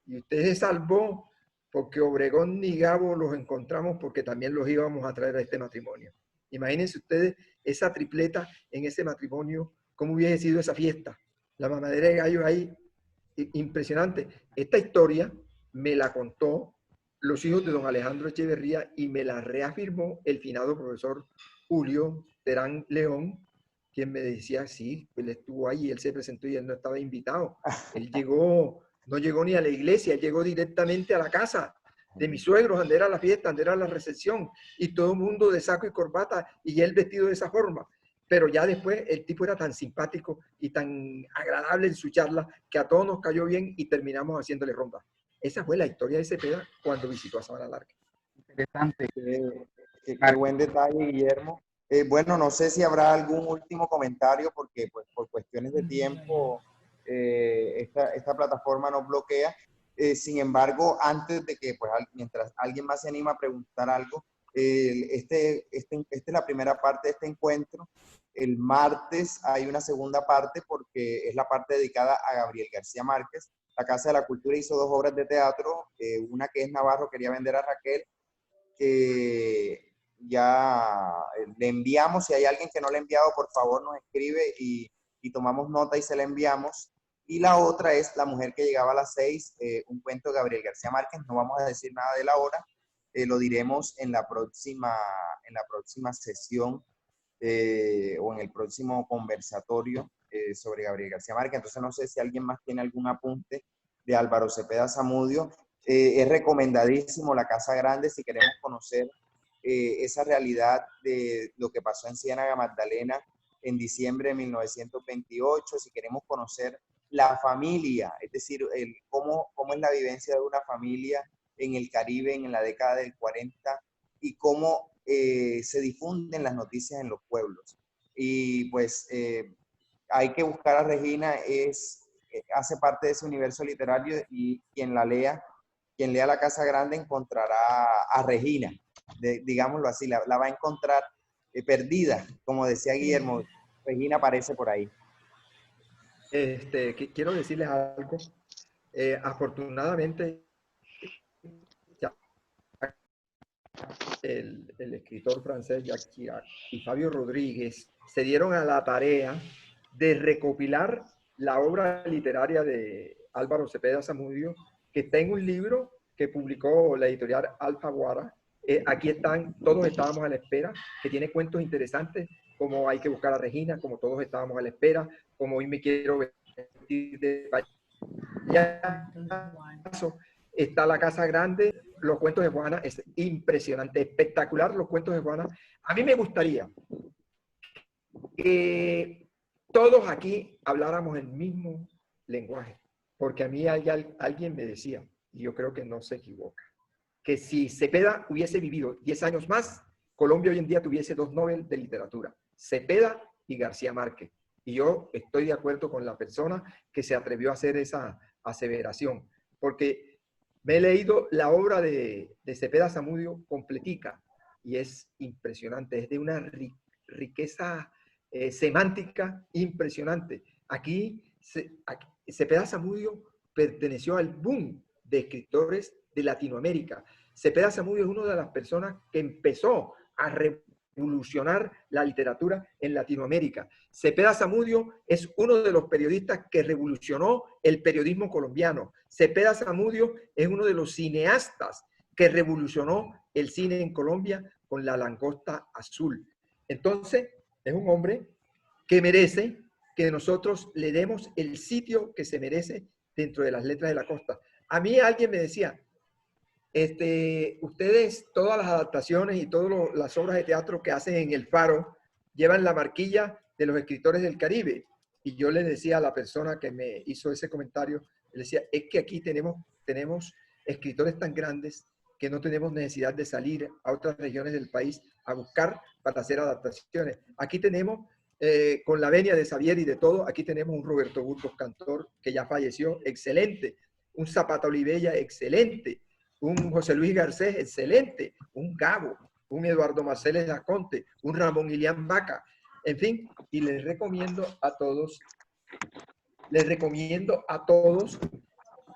y usted se salvó porque Obregón ni Gabo los encontramos porque también los íbamos a traer a este matrimonio. Imagínense ustedes esa tripleta en ese matrimonio, cómo hubiese sido esa fiesta. La mamadera de gallo ahí, impresionante. Esta historia me la contó los hijos de don Alejandro Echeverría y me la reafirmó el finado profesor Julio Terán León, quien me decía: sí, él estuvo ahí, él se presentó y él no estaba invitado. Él llegó, no llegó ni a la iglesia, él llegó directamente a la casa de mis suegros, donde era la fiesta, donde era la recepción, y todo el mundo de saco y corbata, y él vestido de esa forma. Pero ya después el tipo era tan simpático y tan agradable en su charla que a todos nos cayó bien y terminamos haciéndole ronda. Esa fue la historia de Cepeda cuando visitó a Sabana Larga. Interesante. Qué buen detalle, Guillermo. Bueno, no sé si habrá algún último comentario, porque pues, por cuestiones de tiempo esta plataforma nos bloquea. Sin embargo, antes de que, pues, mientras alguien más se anima a preguntar algo, esta es la primera parte de este encuentro. El martes hay una segunda parte porque es la parte dedicada a Gabriel García Márquez. La Casa de la Cultura hizo 2 obras de teatro, una que es Navarro quería vender a Raquel, que ya le enviamos. Si hay alguien que no le ha enviado, por favor nos escribe y tomamos nota y se la enviamos. Y la otra es La mujer que llegaba a las 6, un cuento de Gabriel García Márquez. No vamos a decir nada de la hora, lo diremos en la próxima sesión o en el próximo conversatorio sobre Gabriel García Márquez. Entonces no sé si alguien más tiene algún apunte de Álvaro Cepeda Zamudio. Es recomendadísimo La Casa Grande si queremos conocer esa realidad de lo que pasó en Ciénaga Magdalena en diciembre de 1928, si queremos conocer la familia, es decir, cómo es la vivencia de una familia en el Caribe en la década del 40 y cómo se difunden las noticias en los pueblos. Y pues hay que buscar a Regina, hace parte de ese universo literario, y quien lea La Casa Grande encontrará a Regina, digámoslo así, la va a encontrar perdida, como decía Guillermo. Regina aparece por ahí. Quiero decirles algo. Afortunadamente, el escritor francés Jacques Chirac y Fabio Rodríguez se dieron a la tarea de recopilar la obra literaria de Álvaro Cepeda Zamudio, que está en un libro que publicó la editorial Alfaguara. Aquí están, todos estábamos a la espera, que tiene cuentos interesantes, como Hay que buscar a Regina, como Todos estábamos a la espera, como Hoy me quiero vestir de está La Casa Grande, Los Cuentos de Juana, es impresionante, espectacular Los Cuentos de Juana. A mí me gustaría que todos aquí habláramos el mismo lenguaje, porque a mí alguien me decía, y yo creo que no se equivoca, que si Cepeda hubiese vivido 10 años más, Colombia hoy en día tuviese 2 Nobel de literatura, Cepeda y García Márquez. Y yo estoy de acuerdo con la persona que se atrevió a hacer esa aseveración, porque me he leído la obra de Cepeda Zamudio completica y es impresionante, es de una riqueza semántica impresionante. Aquí Cepeda Zamudio perteneció al boom de escritores de Latinoamérica. Cepeda Zamudio es una de las personas que empezó a revolucionar la literatura en Latinoamérica. Cepeda Zamudio es uno de los periodistas que revolucionó el periodismo colombiano. Cepeda Zamudio es uno de los cineastas que revolucionó el cine en Colombia con La Langosta Azul. Entonces, es un hombre que merece que nosotros le demos el sitio que se merece dentro de las letras de la costa. A mí alguien me decía, ustedes todas las adaptaciones y todas las obras de teatro que hacen en El Faro llevan la marquilla de los escritores del Caribe. Y yo le decía a la persona que me hizo ese comentario, le decía, es que aquí tenemos escritores tan grandes que no tenemos necesidad de salir a otras regiones del país a buscar para hacer adaptaciones. Aquí tenemos, con la venia de Xavier y de todo, aquí tenemos un Roberto Burgos Cantor, que ya falleció, excelente, un Zapata Olivella, excelente, un José Luis Garcés, excelente, un Gabo, un Eduardo Marcélez Laconte, un Ramón Ilián Vaca, en fin, y les recomiendo a todos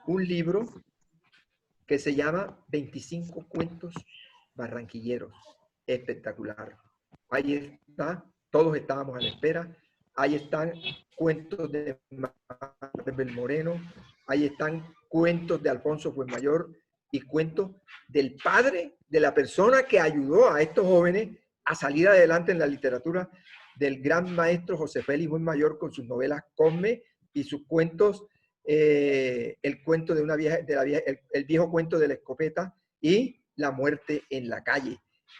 un libro que se llama 25 cuentos barranquilleros, espectacular. Ahí está, todos estábamos a la espera, ahí están cuentos de Maribel Moreno, ahí están cuentos de Alfonso Fuenmayor y cuentos del padre de la persona que ayudó a estos jóvenes a salir adelante en la literatura, del gran maestro José Félix Fuenmayor con sus novelas Cosme y sus cuentos, el cuento de una vieja, el viejo cuento de la escopeta y La muerte en la calle.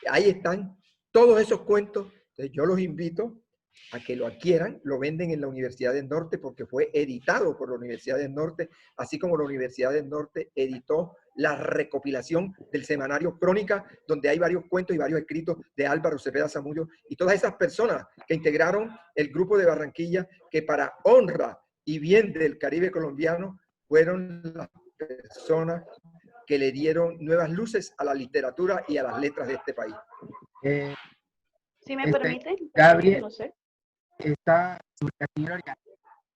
Ahí están todos esos cuentos. Entonces yo los invito a que lo adquieran, lo venden en la Universidad del Norte porque fue editado por la Universidad del Norte, así como la Universidad del Norte editó la recopilación del semanario Crónica, donde hay varios cuentos y varios escritos de Álvaro Cepeda Zamudio y todas esas personas que integraron el grupo de Barranquilla, que para honra y bien del Caribe colombiano fueron las personas que le dieron nuevas luces a la literatura y a las letras de este país. Si me permite, Gabriel, no sé. Está la señora Oriana,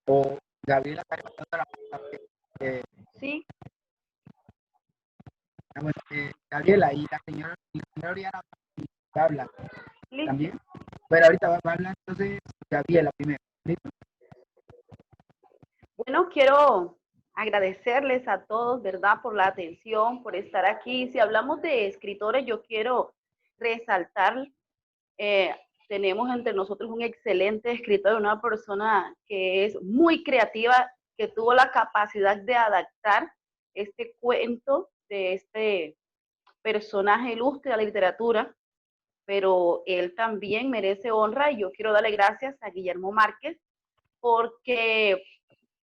o Gabriela está levantando la mano. Sí. Bueno, Gabriela y la señora Oriana está hablando también. Pero ahorita va a hablar entonces Gabriela primero. ¿Listo? Bueno, quiero agradecerles a todos, ¿verdad?, por la atención, por estar aquí. Si hablamos de escritores, yo quiero resaltar, tenemos entre nosotros un excelente escritor, una persona que es muy creativa, que tuvo la capacidad de adaptar este cuento de este personaje ilustre de la literatura, pero él también merece honra y yo quiero darle gracias a Guillermo Márquez porque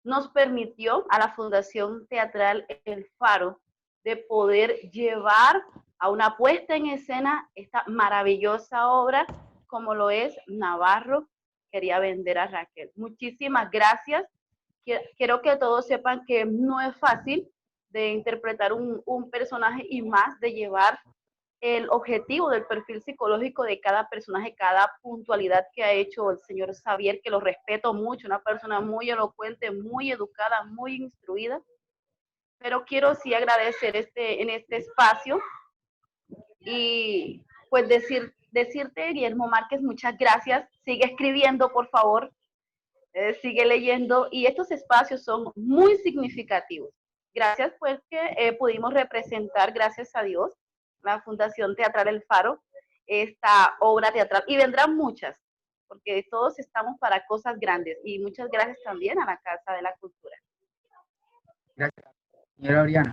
nos permitió a la Fundación Teatral El Faro de poder llevar a una puesta en escena esta maravillosa obra como lo es Navarro quería vender a Raquel. Muchísimas gracias. Quiero que todos sepan que no es fácil de interpretar un personaje y más de llevar el objetivo del perfil psicológico de cada personaje, cada puntualidad que ha hecho el señor Xavier, que lo respeto mucho, una persona muy elocuente, muy educada, muy instruida. Pero quiero sí agradecer en este espacio y pues decirte, Guillermo Márquez, muchas gracias. Sigue escribiendo, por favor. Sigue leyendo y estos espacios son muy significativos. Gracias pues que pudimos representar, gracias a Dios, la Fundación Teatral El Faro, esta obra teatral, y vendrán muchas, porque todos estamos para cosas grandes, y muchas gracias también a la Casa de la Cultura. Gracias. Señora Oriana.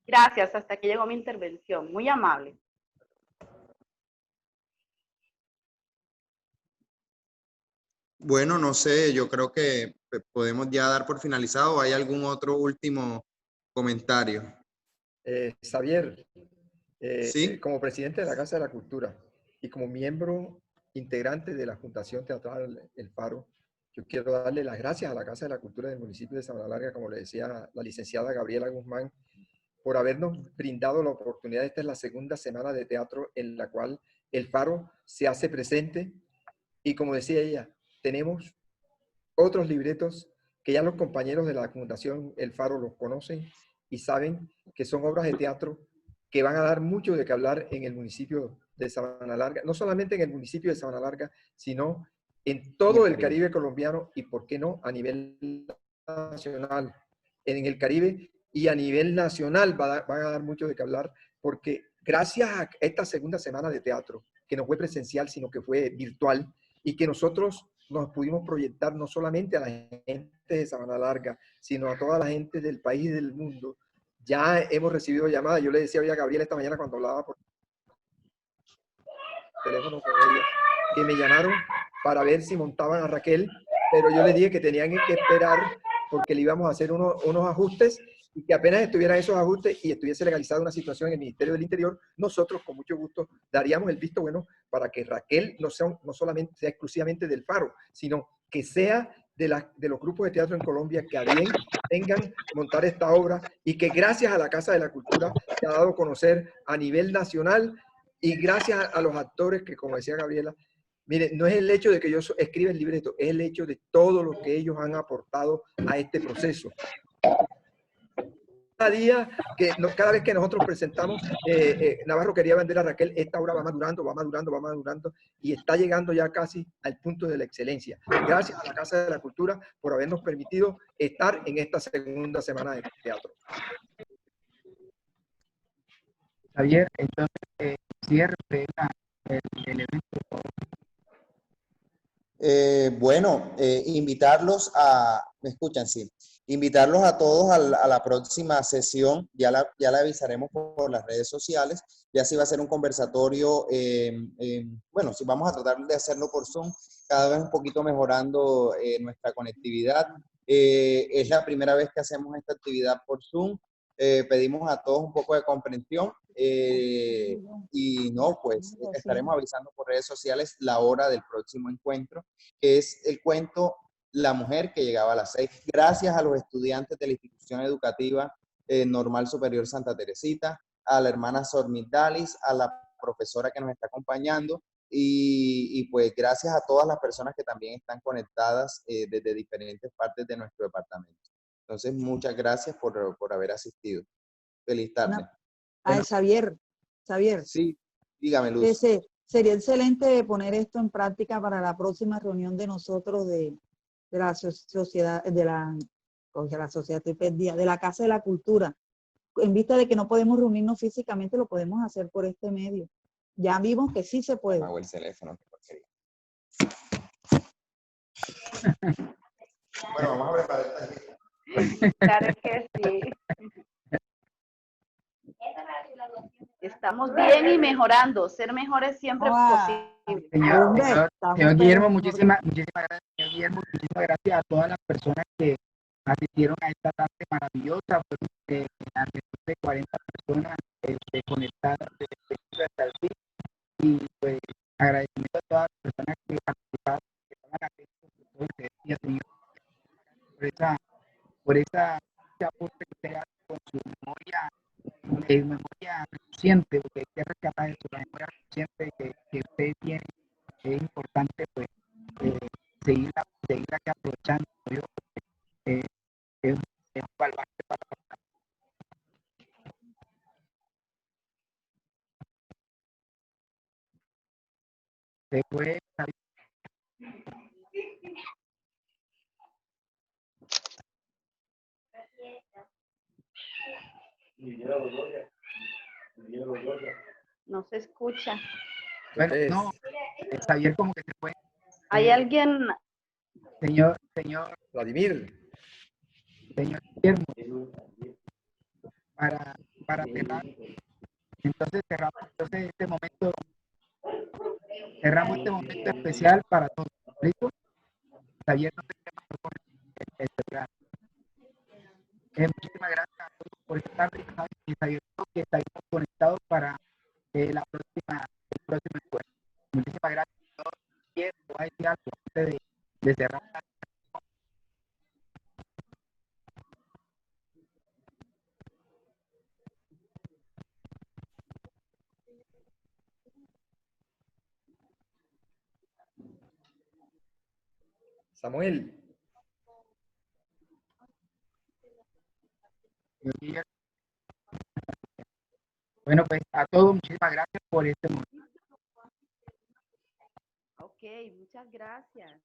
Gracias, hasta aquí llegó mi intervención. Muy amable. Bueno, no sé, yo creo que podemos ya dar por finalizado. ¿Hay algún otro último comentario? Xavier, ¿Sí? como presidente de la Casa de la Cultura y como miembro integrante de la Fundación Teatral El Faro, yo quiero darle las gracias a la Casa de la Cultura del municipio de Sabana Larga, como le decía la licenciada Gabriela Guzmán, por habernos brindado la oportunidad. Esta es la segunda semana de teatro en la cual El Faro se hace presente y, como decía ella, tenemos otros libretos que ya los compañeros de la Fundación El Faro los conocen y saben que son obras de teatro que van a dar mucho de qué hablar en el municipio de Sabana Larga, no solamente en el municipio de Sabana Larga, sino en todo el Caribe colombiano y, por qué no, a nivel nacional. En el Caribe y a nivel nacional van a dar mucho de qué hablar, porque gracias a esta segunda semana de teatro, que no fue presencial, sino que fue virtual, y que nosotros nos pudimos proyectar no solamente a la gente de Sabana Larga, sino a toda la gente del país y del mundo. Ya hemos recibido llamadas. Yo le decía hoy a Gabriela esta mañana cuando hablaba por teléfono con ella, que me llamaron para ver si montaban a Raquel, pero yo le dije que tenían que esperar porque le íbamos a hacer unos ajustes y que apenas estuvieran esos ajustes y estuviese legalizada una situación en el Ministerio del Interior, nosotros con mucho gusto daríamos el visto bueno para que Raquel no solamente sea exclusivamente del Faro, sino que sea de los grupos de teatro en Colombia que a bien tengan montar esta obra y que gracias a la Casa de la Cultura se ha dado a conocer a nivel nacional y gracias a los actores que, como decía Gabriela, mire, no es el hecho de que yo escriba el libreto, es el hecho de todo lo que ellos han aportado a este proceso. Cada día, cada vez que nosotros presentamos, Navarro quería vender a Raquel, esta obra va madurando, va madurando, va madurando y está llegando ya casi al punto de la excelencia. Gracias a la Casa de la Cultura por habernos permitido estar en esta segunda semana de teatro. Javier, entonces, cierre el evento. Bueno, invitarlos a, ¿me escuchan? Sí. Invitarlos a todos a la próxima sesión, ya la avisaremos por las redes sociales, ya sí va a ser un conversatorio, bueno, sí vamos a tratar de hacerlo por Zoom, cada vez un poquito mejorando nuestra conectividad. Es la primera vez que hacemos esta actividad por Zoom, pedimos a todos un poco de comprensión y no, pues estaremos avisando por redes sociales la hora del próximo encuentro, que es el cuento La mujer que llegaba a las 6. Gracias a los estudiantes de la institución educativa Normal Superior Santa Teresita, a la hermana Sormitalis, a la profesora que nos está acompañando y pues gracias a todas las personas que también están conectadas desde diferentes partes de nuestro departamento. Entonces, muchas gracias por haber asistido. Feliz tarde. Bueno, Xavier. Sí, dígame, Luz. Sería excelente poner esto en práctica para la próxima reunión de nosotros de la sociedad, de la sociedad, de la Casa de la Cultura. En vista de que no podemos reunirnos físicamente, lo podemos hacer por este medio. Ya vimos que sí se puede. Hago el teléfono. Bueno, vamos a preparar esta. Claro que sí. Estamos bien y mejorando. Ser mejores siempre es posible. Señor Guillermo, muchísimas gracias. Señor Guillermo, muchísimas gracias a todas las personas que asistieron a esta tarde maravillosa. Fueron alrededor de 40 personas conectadas desde el principio hasta el fin. Y pues agradecimiento a todas las personas que participaron, que estaban atentos por todo ustedes y a señor por esa aporte que usted hace con su memoria consciente, porque hay que rescatar eso, la memoria consciente que usted tiene. Es importante pues seguirla que aprovechando. Yo, es un baluarte para después. No se escucha. Bueno, no, Xavier como que se fue. ¿Hay alguien Señor Vladimir. Señor Guillermo, para cerrar, entonces cerramos este momento especial para todos. ¿Listo? Javier no se llama el celular. Muchísimas gracias a todos por estar y sabiendo que estaremos conectados para el próximo encuentro. Muchísimas gracias a todos. Quiero decir algo antes de cerrar. Samuel. Bueno, pues a todos muchísimas gracias por este momento. Ok, muchas gracias.